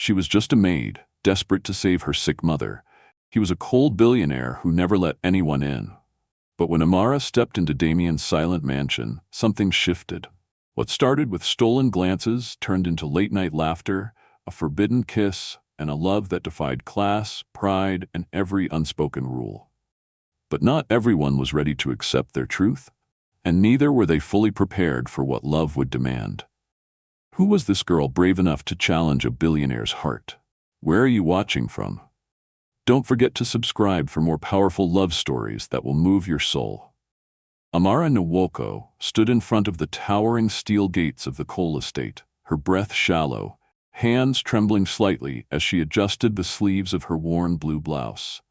She was just a maid, desperate to save her sick mother. He was a cold billionaire who never let anyone in. But when Amara stepped into Damien's silent mansion, something shifted. What started with stolen glances turned into late-night laughter, a forbidden kiss, and a love that defied class, pride, and every unspoken rule. But not everyone was ready to accept their truth, and neither were they fully prepared for what love would demand. Who was this girl brave enough to challenge a billionaire's heart? Where are you watching from? Don't forget to subscribe for more powerful love stories that will move your soul. Amara Nwoko stood in front of the towering steel gates of the coal estate, her breath shallow, hands trembling slightly as she adjusted the sleeves of her worn blue blouse.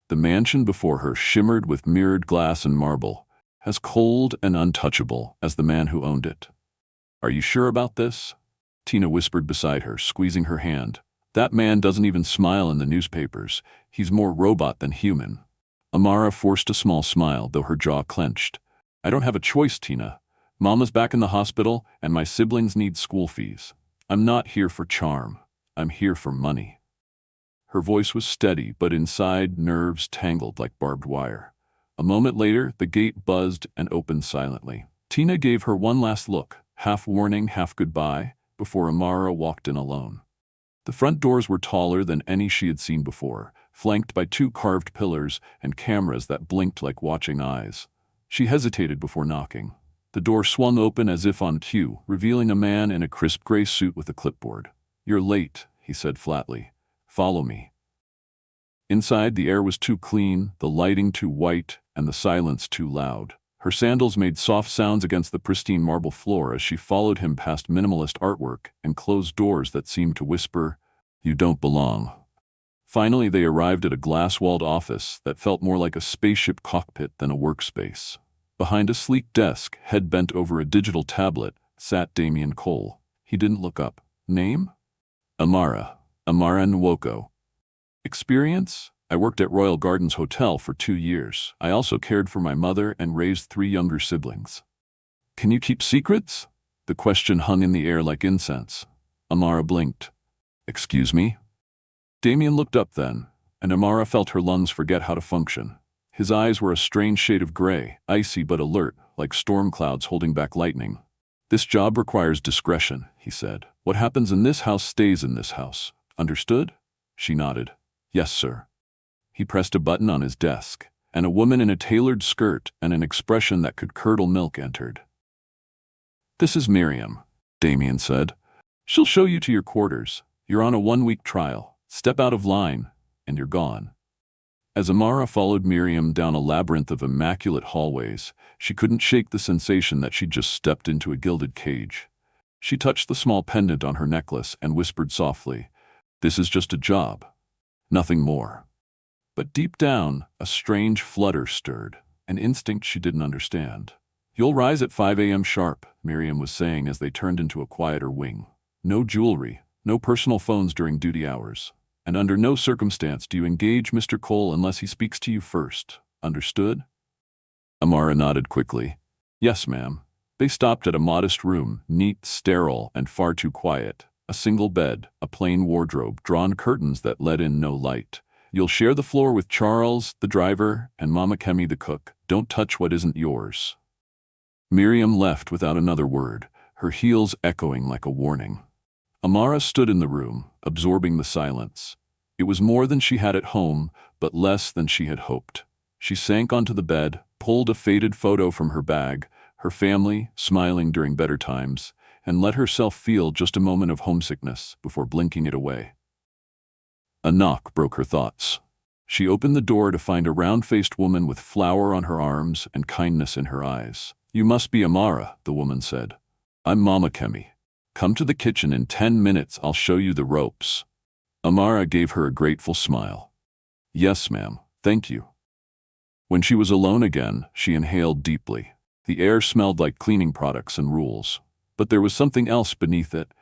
The mansion before her shimmered with mirrored glass and marble, as cold and untouchable as the man who owned it. "Are you sure about this?" Tina whispered beside her, squeezing her hand. "That man doesn't even smile in the newspapers. He's more robot than human." Amara forced a small smile, though her jaw clenched. "I don't have a choice, Tina. Mama's back in the hospital, and my siblings need school fees. I'm not here for charm. I'm here for money." Her voice was steady, but inside, nerves tangled like barbed wire. A moment later, the gate buzzed and opened silently. Tina gave her one last look, half warning, half goodbye, before Amara walked in alone. The front doors were taller than any she had seen before, flanked by two carved pillars and cameras that blinked like watching eyes. She hesitated before knocking. The door swung open as if on cue, revealing a man in a crisp gray suit with a clipboard. "You're late," he said flatly. "Follow me." Inside, the air was too clean, the lighting too white, and the silence too loud. Her sandals made soft sounds against the pristine marble floor as she followed him past minimalist artwork and closed doors that seemed to whisper, "You don't belong." Finally, they arrived at a glass-walled office that felt more like a spaceship cockpit than a workspace. Behind a sleek desk, head bent over a digital tablet, sat Damien Cole. He didn't look up. "Name?" "Amara. Amara Nwoko." "Experience?" "I worked at Royal Gardens Hotel for 2 years. I also cared for my mother and raised 3 younger siblings." "Can you keep secrets?" The question hung in the air like incense. Amara blinked. "Excuse me?" Damien looked up then, and Amara felt her lungs forget how to function. His eyes were a strange shade of gray, icy but alert, like storm clouds holding back lightning. "This job requires discretion," he said. "What happens in this house stays in this house. Understood?" She nodded. "Yes, sir." He pressed a button on his desk, and a woman in a tailored skirt and an expression that could curdle milk entered. "This is Miriam," Damien said. "She'll show you to your quarters. You're on a 1-week trial. Step out of line, and you're gone." As Amara followed Miriam down a labyrinth of immaculate hallways, she couldn't shake the sensation that she'd just stepped into a gilded cage. She touched the small pendant on her necklace and whispered softly, "This is just a job. Nothing more." But deep down, a strange flutter stirred, an instinct she didn't understand. "You'll rise at 5 a.m. sharp," Miriam was saying as they turned into a quieter wing. "No jewelry, no personal phones during duty hours. And under no circumstance do you engage Mr. Cole unless he speaks to you first. Understood?" Amara nodded quickly. "Yes, ma'am." They stopped at a modest room, neat, sterile, and far too quiet. A single bed, a plain wardrobe, drawn curtains that let in no light. "You'll share the floor with Charles, the driver, and Mama Kemi, the cook. Don't touch what isn't yours." Miriam left without another word, her heels echoing like a warning. Amara stood in the room, absorbing the silence. It was more than she had at home, but less than she had hoped. She sank onto the bed, pulled a faded photo from her bag, her family, smiling during better times, and let herself feel just a moment of homesickness before blinking it away. A knock broke her thoughts. She opened the door to find a round-faced woman with flour on her arms and kindness in her eyes. "You must be Amara," the woman said. "I'm Mama Kemi. Come to the kitchen in 10 minutes, I'll show you the ropes." Amara gave her a grateful smile. "Yes, ma'am, thank you." When she was alone again, she inhaled deeply. The air smelled like cleaning products and rules. But there was something else beneath it,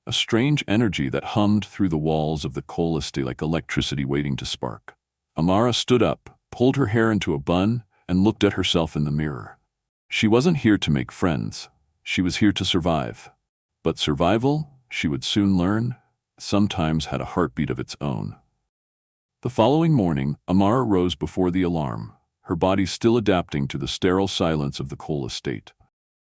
a strange energy that hummed through the walls of the coal estate like electricity waiting to spark. Amara stood up, pulled her hair into a bun, and looked at herself in the mirror. She wasn't here to make friends. She was here to survive. But survival, she would soon learn, sometimes had a heartbeat of its own. The following morning, Amara rose before the alarm, her body still adapting to the sterile silence of the Cole estate.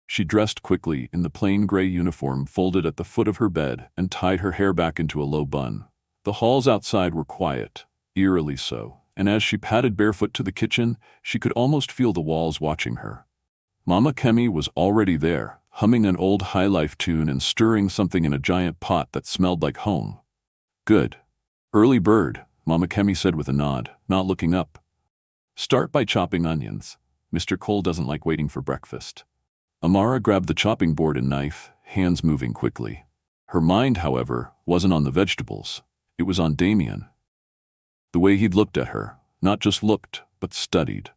She dressed quickly in the plain gray uniform folded at the foot of her bed and tied her hair back into a low bun. The halls outside were quiet, eerily so, and as she padded barefoot to the kitchen, she could almost feel the walls watching her. Mama Kemi was already there, humming an old high-life tune and stirring something in a giant pot that smelled like home. "Good. Early bird," Mama Kemi said with a nod, not looking up. "Start by chopping onions. Mr. Cole doesn't like waiting for breakfast." Amara grabbed the chopping board and knife, hands moving quickly. Her mind, however, wasn't on the vegetables. It was on Damien. The way he'd looked at her, not just looked, but studied.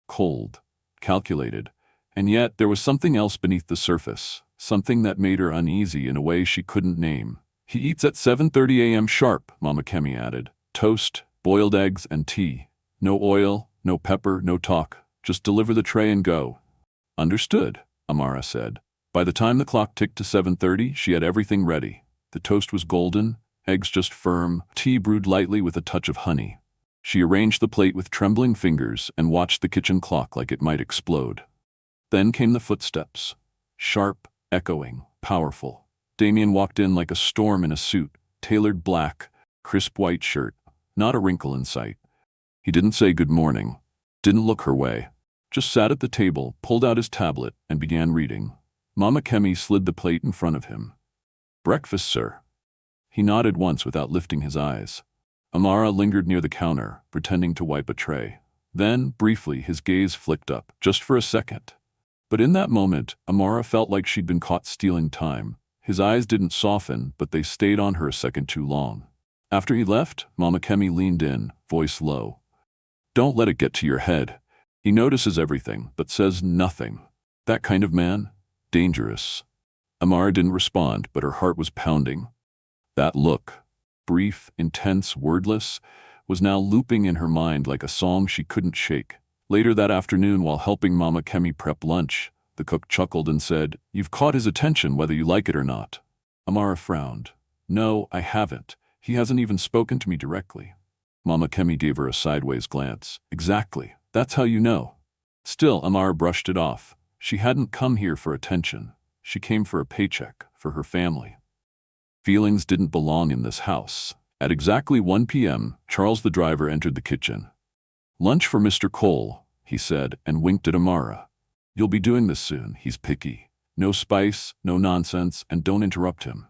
Cold, calculated, and yet there was something else beneath the surface, something that made her uneasy in a way she couldn't name. "He eats at 7:30 a.m. sharp," Mama Kemi added. "Toast, boiled eggs, and tea. No oil, no pepper, no talk. Just deliver the tray and go." "Understood," Amara said. By the time the clock ticked to 7:30, she had everything ready. The toast was golden, eggs just firm, tea brewed lightly with a touch of honey. She arranged the plate with trembling fingers and watched the kitchen clock like it might explode. Then came the footsteps. Sharp, echoing, powerful. Damien walked in like a storm in a suit, tailored black, crisp white shirt, not a wrinkle in sight. He didn't say good morning, didn't look her way. Just sat at the table, pulled out his tablet, and began reading. Mama Kemi slid the plate in front of him. "Breakfast, sir." He nodded once without lifting his eyes. Amara lingered near the counter, pretending to wipe a tray. Then, briefly, his gaze flicked up, just for a second. But in that moment, Amara felt like she'd been caught stealing time. His eyes didn't soften, but they stayed on her a second too long. After he left, Mama Kemi leaned in, voice low. "Don't let it get to your head. He notices everything, but says nothing. That kind of man? Dangerous." Amara didn't respond, but her heart was pounding. That look, brief, intense, wordless, was now looping in her mind like a song she couldn't shake. Later that afternoon, while helping Mama Kemi prep lunch, the cook chuckled and said, "You've caught his attention whether you like it or not." Amara frowned. "No, I haven't. He hasn't even spoken to me directly." Mama Kemi gave her a sideways glance. "Exactly. That's how you know." Still, Amara brushed it off. She hadn't come here for attention. She came for a paycheck, for her family. Feelings didn't belong in this house. At exactly 1 p.m., Charles the driver entered the kitchen. "Lunch for Mr. Cole," he said, and winked at Amara. "You'll be doing this soon. He's picky. No spice, no nonsense, and don't interrupt him."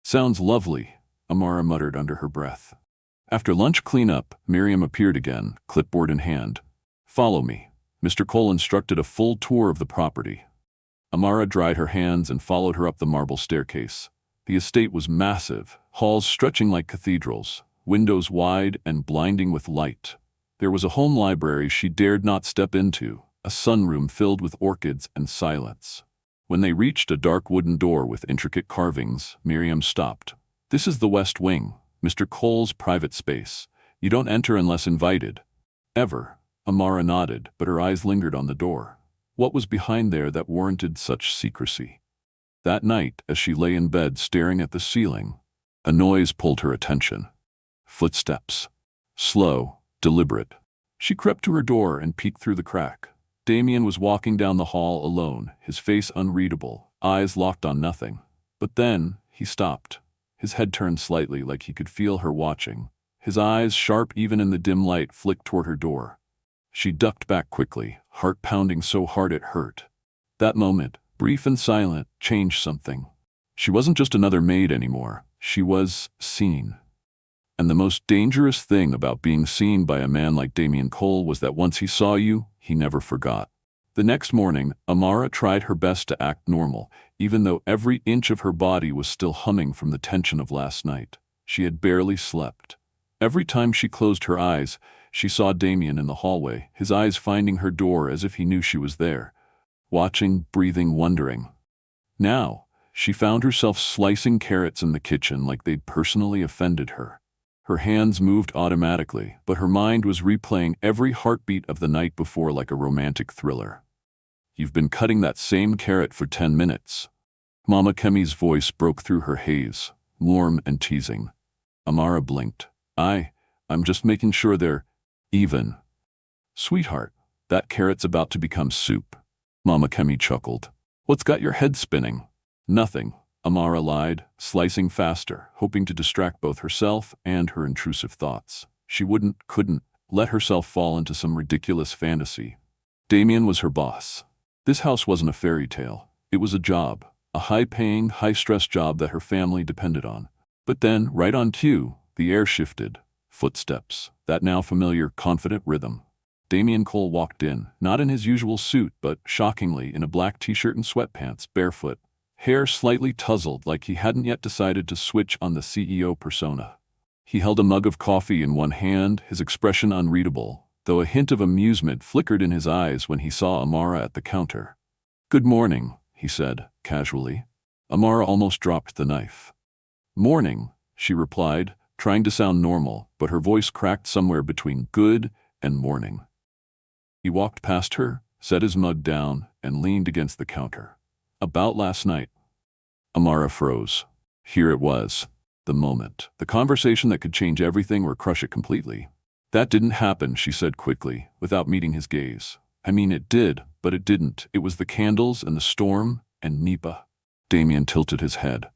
"Sounds lovely," Amara muttered under her breath. After lunch cleanup, Miriam appeared again, clipboard in hand. "Follow me." Mr. Cole instructed a full tour of the property. Amara dried her hands and followed her up the marble staircase. The estate was massive, halls stretching like cathedrals, windows wide and blinding with light. There was a home library she dared not step into, a sunroom filled with orchids and silence. When they reached a dark wooden door with intricate carvings, Miriam stopped. "This is the West Wing, Mr. Cole's private space. You don't enter unless invited." "Ever?" Amara nodded, but her eyes lingered on the door. What was behind there that warranted such secrecy? That night, as she lay in bed staring at the ceiling, a noise pulled her attention. Footsteps. Slow, deliberate. She crept to her door and peeked through the crack. Damien was walking down the hall alone, his face unreadable, eyes locked on nothing. But then, he stopped. His head turned slightly like he could feel her watching. His eyes, sharp even in the dim light, flicked toward her door. She ducked back quickly, heart pounding so hard it hurt. That moment, brief and silent, changed something. She wasn't just another maid anymore. She was seen. And the most dangerous thing about being seen by a man like Damien Cole was that once he saw you, he never forgot. The next morning, Amara tried her best to act normal, even though every inch of her body was still humming from the tension of last night. She had barely slept. Every time she closed her eyes, she saw Damien in the hallway, his eyes finding her door as if he knew she was there. Watching, breathing, wondering. Now, she found herself slicing carrots in the kitchen like they'd personally offended her. Her hands moved automatically, but her mind was replaying every heartbeat of the night before like a romantic thriller. "You've been cutting that same carrot for 10 minutes. Mama Kemi's voice broke through her haze, warm and teasing. Amara blinked. I'm just making sure they're even. Sweetheart, that carrot's about to become soup. Mama Kemi chuckled. What's got your head spinning? Nothing, Amara lied, slicing faster, hoping to distract both herself and her intrusive thoughts. She couldn't let herself fall into some ridiculous fantasy. Damien was her boss. This house wasn't a fairy tale. It was a job, a high-paying, high-stress job that her family depended on. But then, right on cue, the air shifted. Footsteps, that now familiar, confident rhythm. Damien Cole walked in, not in his usual suit, but, shockingly, in a black t-shirt and sweatpants, barefoot. Hair slightly tousled like he hadn't yet decided to switch on the CEO persona. He held a mug of coffee in one hand, his expression unreadable, though a hint of amusement flickered in his eyes when he saw Amara at the counter. Good morning, he said, casually. Amara almost dropped the knife. Morning, she replied, trying to sound normal, but her voice cracked somewhere between good and morning. He walked past her, set his mug down, and leaned against the counter. About last night. Amara froze. Here it was. The moment. The conversation that could change everything or crush it completely. That didn't happen, she said quickly, without meeting his gaze. I mean, it did, but it didn't. It was the candles and the storm and Nipa. Damien tilted his head.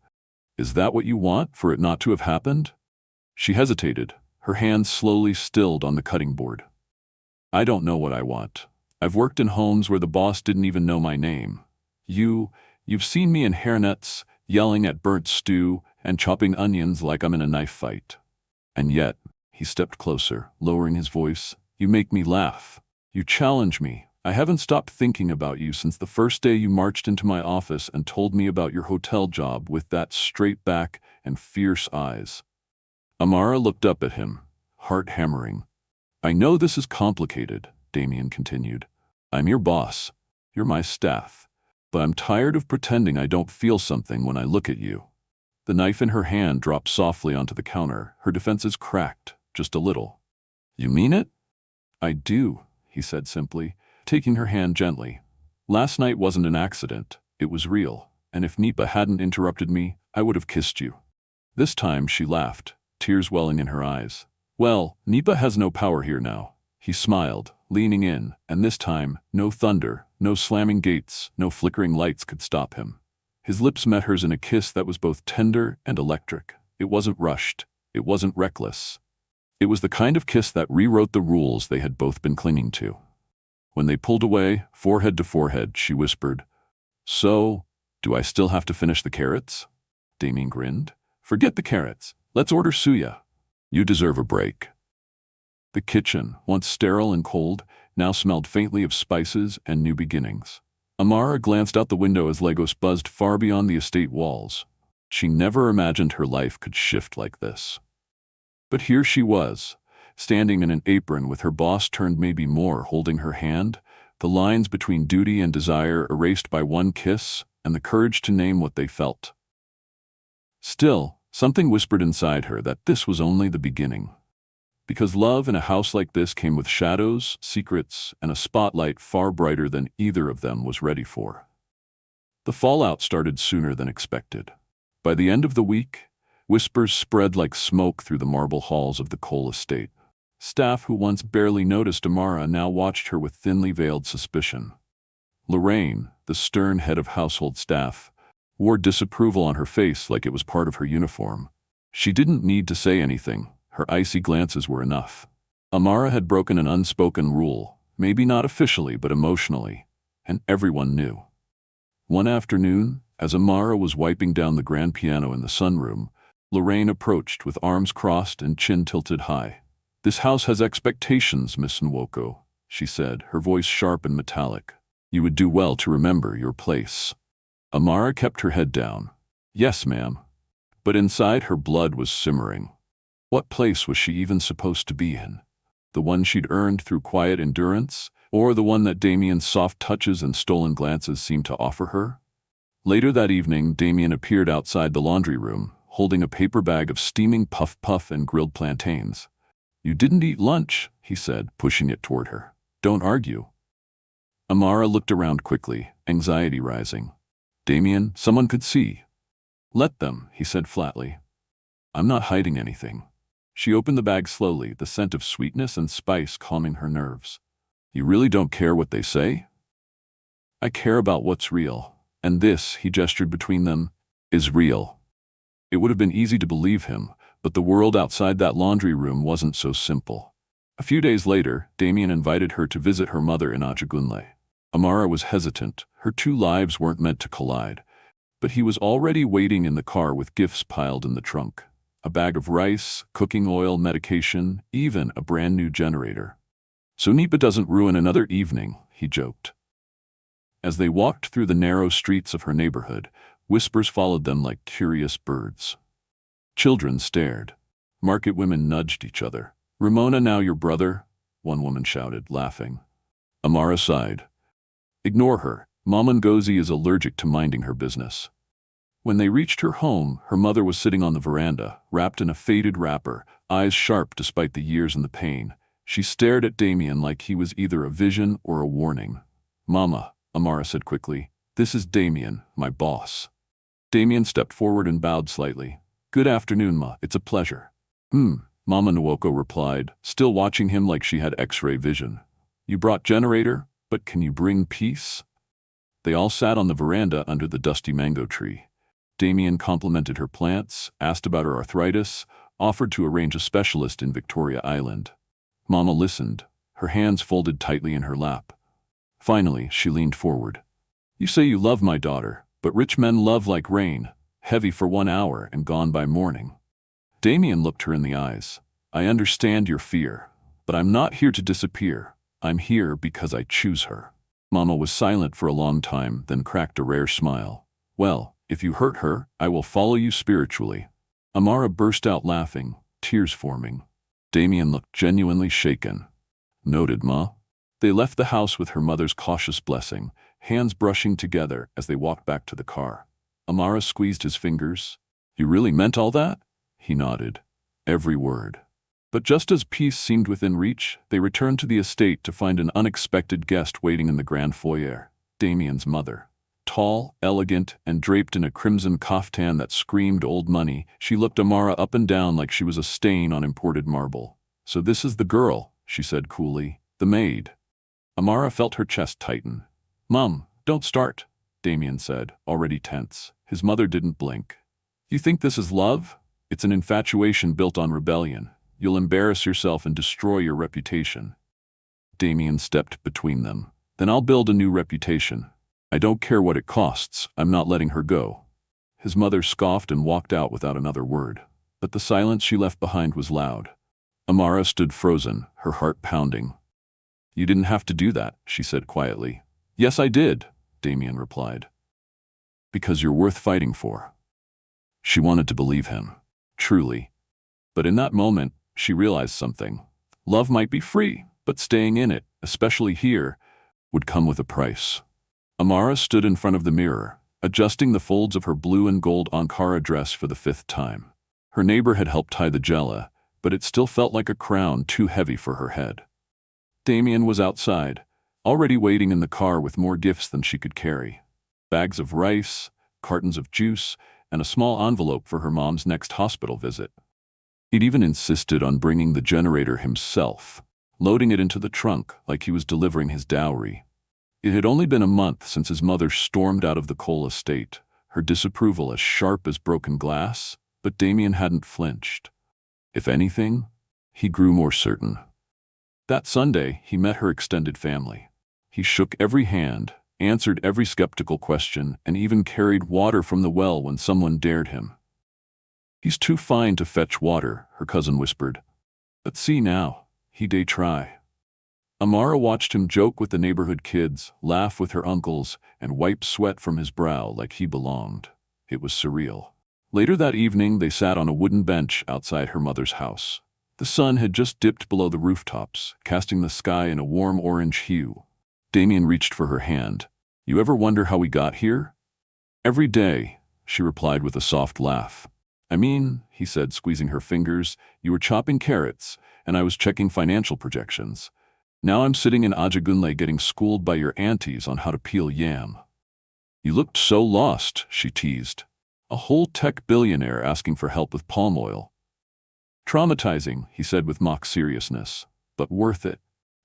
Is that what you want, for it not to have happened? She hesitated, her hands slowly stilled on the cutting board. I don't know what I want. I've worked in homes where the boss didn't even know my name. You've seen me in hairnets, yelling at burnt stew and chopping onions like I'm in a knife fight. And yet, he stepped closer, lowering his voice, you make me laugh. You challenge me. I haven't stopped thinking about you since the first day you marched into my office and told me about your hotel job with that straight back and fierce eyes. Amara looked up at him, heart hammering. I know this is complicated, Damien continued. I'm your boss. You're my staff. But I'm tired of pretending I don't feel something when I look at you. The knife in her hand dropped softly onto the counter, her defenses cracked, just a little. You mean it? I do, he said simply, taking her hand gently. Last night wasn't an accident, it was real, and if Nipa hadn't interrupted me, I would have kissed you. This time she laughed, tears welling in her eyes. Well, Nipa has no power here now. He smiled, leaning in, and this time, no thunder, no slamming gates, no flickering lights could stop him. His lips met hers in a kiss that was both tender and electric. It wasn't rushed. It wasn't reckless. It was the kind of kiss that rewrote the rules they had both been clinging to. When they pulled away, forehead to forehead, she whispered, So, do I still have to finish the carrots? Damien grinned. Forget the carrots. Let's order suya. You deserve a break. The kitchen, once sterile and cold, now smelled faintly of spices and new beginnings. Amara glanced out the window as Legos buzzed far beyond the estate walls. She never imagined her life could shift like this. But here she was, standing in an apron with her boss turned maybe more holding her hand, the lines between duty and desire erased by one kiss, and the courage to name what they felt. Still, something whispered inside her that this was only the beginning. Because love in a house like this came with shadows, secrets, and a spotlight far brighter than either of them was ready for. The fallout started sooner than expected. By the end of the week, whispers spread like smoke through the marble halls of the Cole estate. Staff who once barely noticed Amara now watched her with thinly veiled suspicion. Lorraine, the stern head of household staff, wore disapproval on her face like it was part of her uniform. She didn't need to say anything. Her icy glances were enough. Amara had broken an unspoken rule, maybe not officially but emotionally, and everyone knew. One afternoon, as Amara was wiping down the grand piano in the sunroom, Lorraine approached with arms crossed and chin tilted high. This house has expectations, Miss Nwoko, she said, her voice sharp and metallic. You would do well to remember your place. Amara kept her head down. Yes, ma'am. But inside her blood was simmering. What place was she even supposed to be in? The one she'd earned through quiet endurance, or the one that Damien's soft touches and stolen glances seemed to offer her? Later that evening, Damien appeared outside the laundry room, holding a paper bag of steaming puff-puff and grilled plantains. You didn't eat lunch, he said, pushing it toward her. Don't argue. Amara looked around quickly, anxiety rising. Damien, someone could see. Let them, he said flatly. I'm not hiding anything. She opened the bag slowly, the scent of sweetness and spice calming her nerves. You really don't care what they say? I care about what's real, and this, he gestured between them, is real. It would have been easy to believe him, but the world outside that laundry room wasn't so simple. A few days later, Damien invited her to visit her mother in Ajagunle. Amara was hesitant. Her two lives weren't meant to collide. But he was already waiting in the car with gifts piled in the trunk. A bag of rice, cooking oil, medication, even a brand new generator. So Nipa doesn't ruin another evening, he joked. As they walked through the narrow streets of her neighborhood, whispers followed them like curious birds. Children stared. Market women nudged each other. Ramona, now your brother? One woman shouted, laughing. Amara sighed. Ignore her. Mama Ngozi is allergic to minding her business. When they reached her home, her mother was sitting on the veranda, wrapped in a faded wrapper, eyes sharp despite the years and the pain. She stared at Damien like he was either a vision or a warning. Mama, Amara said quickly, this is Damien, my boss. Damien stepped forward and bowed slightly. Good afternoon, Ma. It's a pleasure. Mama Nwoko replied, still watching him like she had X-ray vision. You brought generator, but can you bring peace? They all sat on the veranda under the dusty mango tree. Damien complimented her plants, asked about her arthritis, offered to arrange a specialist in Victoria Island. Mama listened, her hands folded tightly in her lap. Finally, she leaned forward. You say you love my daughter, but rich men love like rain, heavy for 1 hour and gone by morning. Damien looked her in the eyes. I understand your fear, but I'm not here to disappear. I'm here because I choose her. Mama was silent for a long time, then cracked a rare smile. Well, if you hurt her, I will follow you spiritually. Amara burst out laughing, tears forming. Damien looked genuinely shaken. Noted, Ma. They left the house with her mother's cautious blessing, hands brushing together as they walked back to the car. Amara squeezed his fingers. You really meant all that? He nodded. Every word. But just as peace seemed within reach, they returned to the estate to find an unexpected guest waiting in the grand foyer, Damien's mother. Tall, elegant, and draped in a crimson kaftan that screamed old money, she looked Amara up and down like she was a stain on imported marble. So this is the girl, she said coolly, the maid. Amara felt her chest tighten. Mum, don't start, Damien said, already tense. His mother didn't blink. You think this is love? It's an infatuation built on rebellion. You'll embarrass yourself and destroy your reputation. Damien stepped between them. Then I'll build a new reputation. I don't care what it costs, I'm not letting her go. His mother scoffed and walked out without another word. But the silence she left behind was loud. Amara stood frozen, her heart pounding. You didn't have to do that, she said quietly. Yes, I did, Damien replied. Because you're worth fighting for. She wanted to believe him. Truly. But in that moment, she realized something. Love might be free, but staying in it, especially here, would come with a price. Amara stood in front of the mirror, adjusting the folds of her blue and gold Ankara dress for the 5th time. Her neighbor had helped tie the jella, but it still felt like a crown too heavy for her head. Damien was outside, already waiting in the car with more gifts than she could carry. Bags of rice, cartons of juice, and a small envelope for her mom's next hospital visit. He'd even insisted on bringing the generator himself, loading it into the trunk like he was delivering his dowry. It had only been a month since his mother stormed out of the coal estate, her disapproval as sharp as broken glass, but Damien hadn't flinched. If anything, he grew more certain. That Sunday, he met her extended family. He shook every hand, answered every skeptical question, and even carried water from the well when someone dared him. He's too fine to fetch water, her cousin whispered. But see now, he dey try. Amara watched him joke with the neighborhood kids, laugh with her uncles, and wipe sweat from his brow like he belonged. It was surreal. Later that evening, they sat on a wooden bench outside her mother's house. The sun had just dipped below the rooftops, casting the sky in a warm orange hue. Damien reached for her hand. You ever wonder how we got here? Every day, she replied with a soft laugh. I mean, he said, squeezing her fingers, you were chopping carrots, and I was checking financial projections. Now I'm sitting in Ajagunle getting schooled by your aunties on how to peel yam. You looked so lost, she teased. A whole tech billionaire asking for help with palm oil. Traumatizing, he said with mock seriousness, but worth it.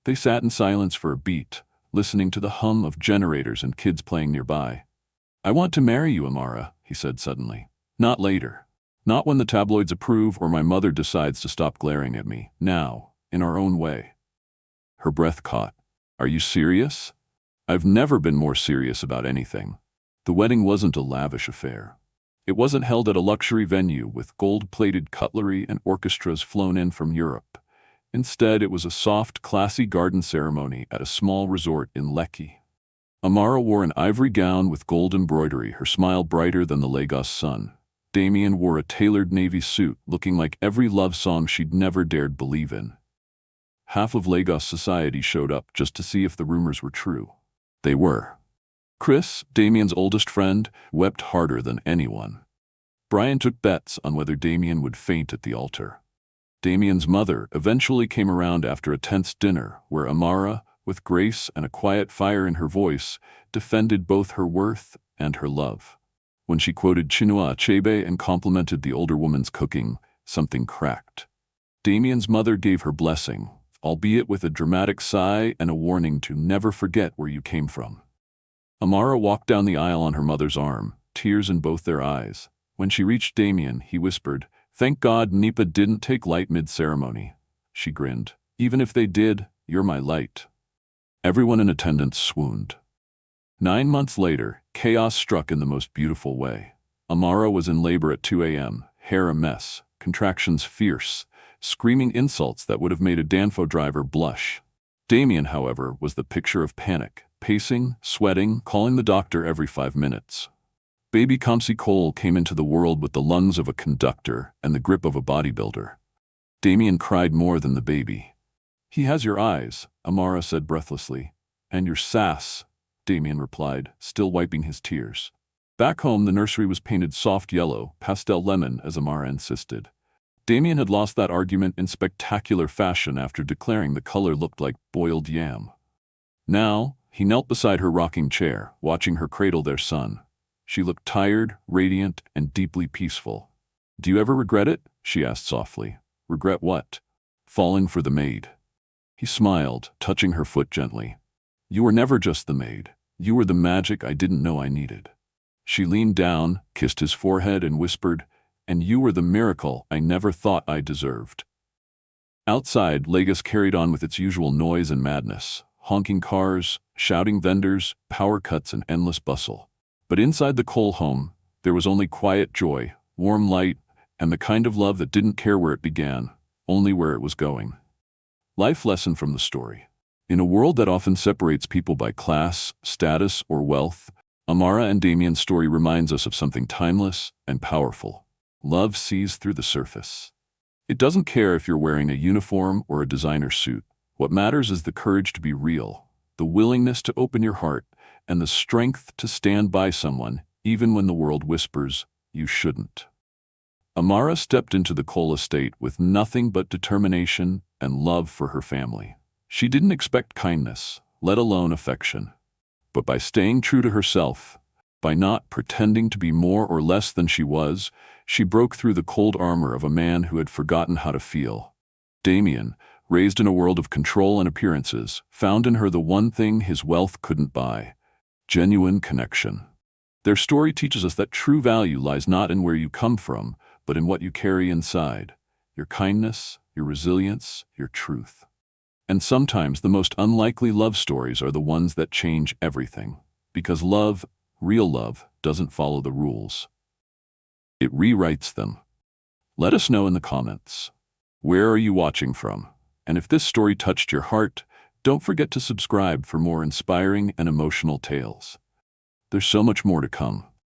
They sat in silence for a beat, listening to the hum of generators and kids playing nearby. I want to marry you, Amara, he said suddenly. Not later. Not when the tabloids approve or my mother decides to stop glaring at me. Now, in our own way. Her breath caught. Are you serious? I've never been more serious about anything. The wedding wasn't a lavish affair. It wasn't held at a luxury venue with gold-plated cutlery and orchestras flown in from Europe. Instead, it was a soft, classy garden ceremony at a small resort in Lekki. Amara wore an ivory gown with gold embroidery, her smile brighter than the Lagos sun. Damien wore a tailored navy suit, looking like every love song she'd never dared believe in. Half of Lagos society showed up just to see if the rumors were true. They were. Chris, Damien's oldest friend, wept harder than anyone. Brian took bets on whether Damien would faint at the altar. Damien's mother eventually came around after a tense dinner where Amara, with grace and a quiet fire in her voice, defended both her worth and her love. When she quoted Chinua Achebe and complimented the older woman's cooking, something cracked. Damien's mother gave her blessing, albeit with a dramatic sigh and a warning to never forget where you came from. Amara walked down the aisle on her mother's arm, tears in both their eyes. When she reached Damien, he whispered, "Thank God Nipa didn't take light mid-ceremony." She grinned. "Even if they did, you're my light." Everyone in attendance swooned. 9 months later, chaos struck in the most beautiful way. Amara was in labor at 2 a.m., hair a mess, contractions fierce, screaming insults that would have made a Danfo driver blush. Damien, however, was the picture of panic, pacing, sweating, calling the doctor every 5 minutes. Baby Kamsi Cole came into the world with the lungs of a conductor and the grip of a bodybuilder. Damien cried more than the baby. "He has your eyes," Amara said breathlessly. "And your sass," Damien replied, still wiping his tears. Back home, the nursery was painted soft yellow, pastel lemon, as Amara insisted. Damien had lost that argument in spectacular fashion after declaring the color looked like boiled yam. Now, he knelt beside her rocking chair, watching her cradle their son. She looked tired, radiant, and deeply peaceful. "Do you ever regret it?" she asked softly. "Regret what?" "Falling for the maid." He smiled, touching her foot gently. "You were never just the maid. You were the magic I didn't know I needed." She leaned down, kissed his forehead, and whispered, "And you were the miracle I never thought I deserved." Outside, Lagos carried on with its usual noise and madness. Honking cars, shouting vendors, power cuts, and endless bustle. But inside the Cole home, there was only quiet joy, warm light, and the kind of love that didn't care where it began, only where it was going. Life lesson from the story. In a world that often separates people by class, status, or wealth, Amara and Damien's story reminds us of something timeless and powerful. Love sees through the surface. It doesn't care if you're wearing a uniform or a designer suit. What matters is the courage to be real, the willingness to open your heart, and the strength to stand by someone, even when the world whispers, you shouldn't. Amara stepped into the Cole estate with nothing but determination and love for her family. She didn't expect kindness, let alone affection. But by staying true to herself, by not pretending to be more or less than she was, she broke through the cold armor of a man who had forgotten how to feel. Damien, raised in a world of control and appearances, found in her the one thing his wealth couldn't buy: genuine connection. Their story teaches us that true value lies not in where you come from, but in what you carry inside: your kindness, your resilience, your truth. And sometimes the most unlikely love stories are the ones that change everything. Because love, real love, doesn't follow the rules. It rewrites them. Let us know in the comments. Where are you watching from? And if this story touched your heart, don't forget to subscribe for more inspiring and emotional tales. There's so much more to come.